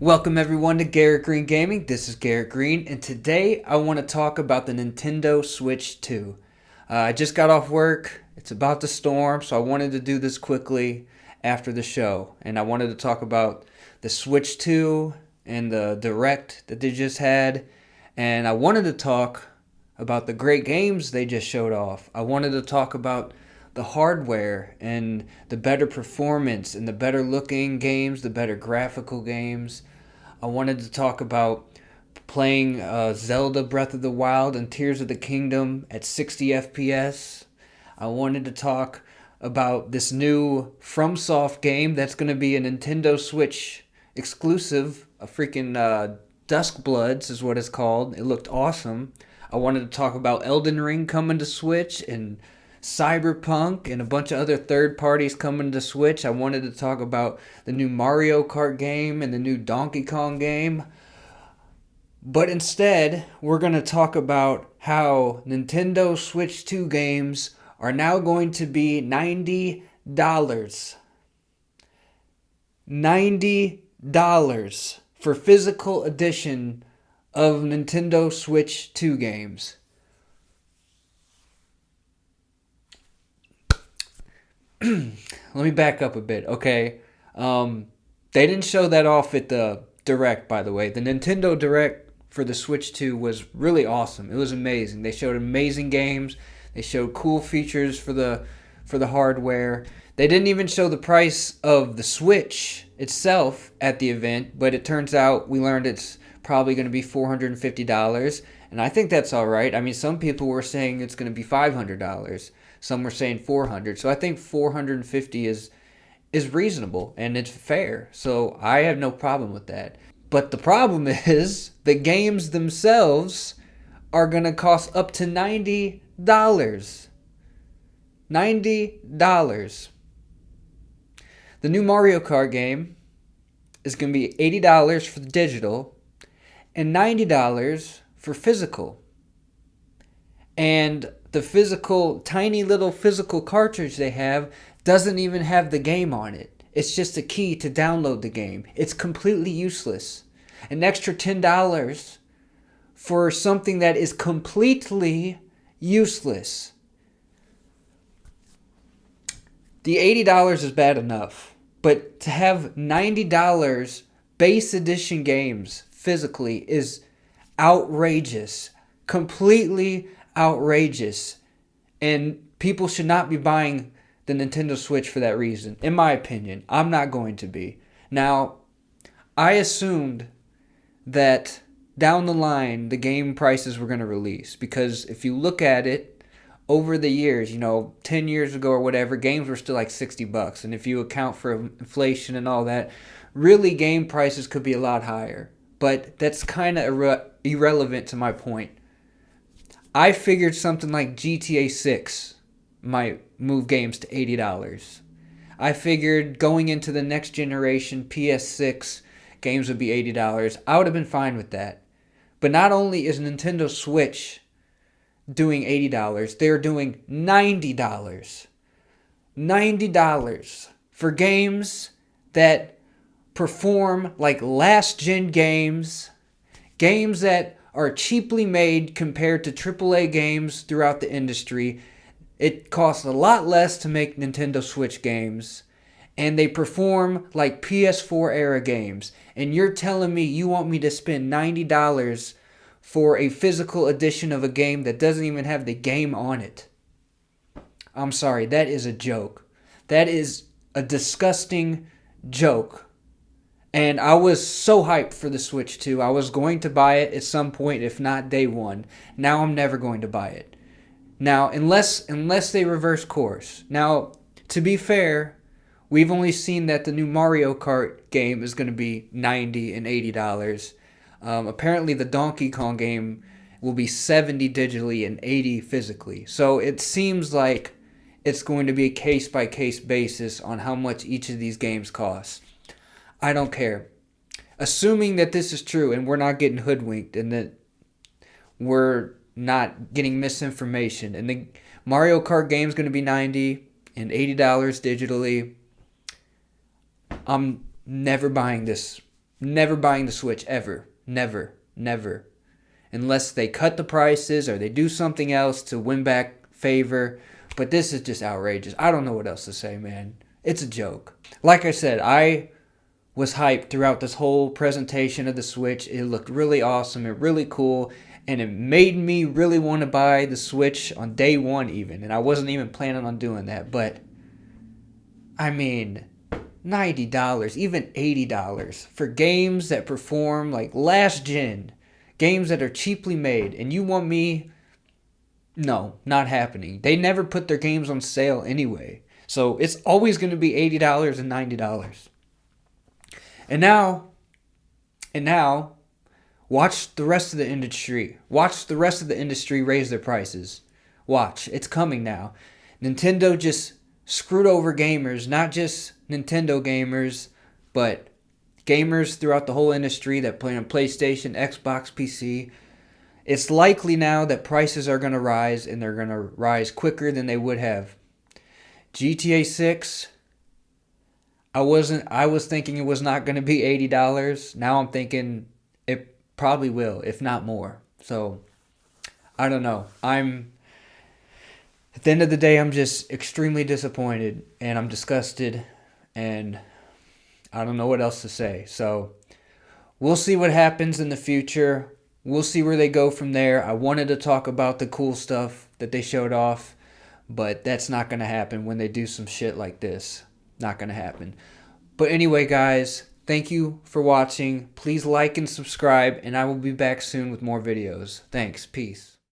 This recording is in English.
Welcome everyone to Garrett Green Gaming. This is Garrett Green, and today I want to talk about the Nintendo Switch 2. I just got off work. It's about to storm, so I wanted to do this quickly after the show. And I wanted to talk about the Switch 2 and the Direct that they just had. And I wanted to talk about the great games they just showed off. I wanted to talk about the hardware and the better performance and the better looking games, the better graphical games. I wanted to talk about playing Zelda Breath of the Wild and Tears of the Kingdom at 60 FPS. I wanted to talk about this new FromSoft game that's going to be a Nintendo Switch exclusive, a freaking Dusk Bloods is what it's called. It looked awesome. I wanted to talk about Elden Ring coming to Switch and Cyberpunk and a bunch of other third parties coming to Switch. I wanted to talk about the new Mario Kart game and the new Donkey Kong game. But instead, we're going to talk about how Nintendo Switch 2 games are now going to be $90. $90 for physical edition of Nintendo Switch 2 games. Let me back up a bit, okay? They didn't show that off at the Direct, by the way. The Nintendo Direct for the Switch 2 was really awesome. It was amazing. They showed amazing games. They showed cool features for the hardware. They didn't even show the price of the Switch itself at the event, but it turns out we learned it's probably going to be $450, and I think that's all right. I mean, some people were saying it's going to be $500. Some were saying $400. So I think $450 is reasonable and it's fair. So I have no problem with that. But the problem is the games themselves are going to cost up to $90. $90. The new Mario Kart game is going to be $80 for the digital and $90 for physical. And the tiny little physical cartridge they have doesn't even have the game on it. It's just a key to download the game. It's completely useless. An extra $10 for something that is completely useless. The $80 is bad enough, but to have $90 base edition games physically is outrageous. Completely outrageous, and people should not be buying the Nintendo Switch for that reason. In my opinion, I'm not going to be. Now, I assumed that down the line the game prices were going to release, because if you look at it over the years, 10 years ago or whatever, games were still like $60, and if you account for inflation and all that, really game prices could be a lot higher. But that's kind of irrelevant to my point. I figured something like GTA 6 might move games to $80. I figured going into the next generation PS6 games would be $80. I would have been fine with that. But not only is Nintendo Switch doing $80, they're doing $90. $90 for games that perform like last-gen games, games that are cheaply made compared to AAA games throughout the industry. It costs a lot less to make Nintendo Switch games, and they perform like PS4 era games. And you're telling me you want me to spend $90 for a physical edition of a game that doesn't even have the game on it? I'm sorry, that is a joke. That is a disgusting joke. And I was so hyped for the Switch 2. I was going to buy it at some point, if not day one. Now I'm never going to buy it. Now, unless they reverse course. Now, to be fair, we've only seen that the new Mario Kart game is going to be $90 and $80. Apparently, the Donkey Kong game will be $70 digitally and $80 physically. So it seems like it's going to be a case-by-case basis on how much each of these games cost. I don't care. Assuming that this is true and we're not getting hoodwinked and that we're not getting misinformation and the Mario Kart game is going to be $90 and $80 digitally, I'm never buying this Never buying the Switch, ever. Never. Never. Unless they cut the prices or they do something else to win back favor. But this is just outrageous. I don't know what else to say, man. It's a joke. Like I said, I was hyped throughout this whole presentation of the Switch. It looked really awesome and really cool. And it made me really want to buy the Switch on day one even. And I wasn't even planning on doing that. But, I mean, $90, even $80 for games that perform like last gen. Games that are cheaply made. And you want me... No, not happening. They never put their games on sale anyway. So it's always going to be $80 and $90. And now, watch the rest of the industry. Watch the rest of the industry raise their prices. Watch. It's coming now. Nintendo just screwed over gamers. Not just Nintendo gamers, but gamers throughout the whole industry that play on PlayStation, Xbox, PC. It's likely now that prices are going to rise, and they're going to rise quicker than they would have. GTA 6, I was thinking it was not going to be $80. Now I'm thinking it probably will, if not more. So, I don't know. At the end of the day, I'm just extremely disappointed, and I'm disgusted, and I don't know what else to say. So, we'll see what happens in the future. We'll see where they go from there. I wanted to talk about the cool stuff that they showed off, but that's not going to happen when they do some shit like this. Not going to happen. But anyway, guys, thank you for watching. Please like and subscribe, and I will be back soon with more videos. Thanks. Peace.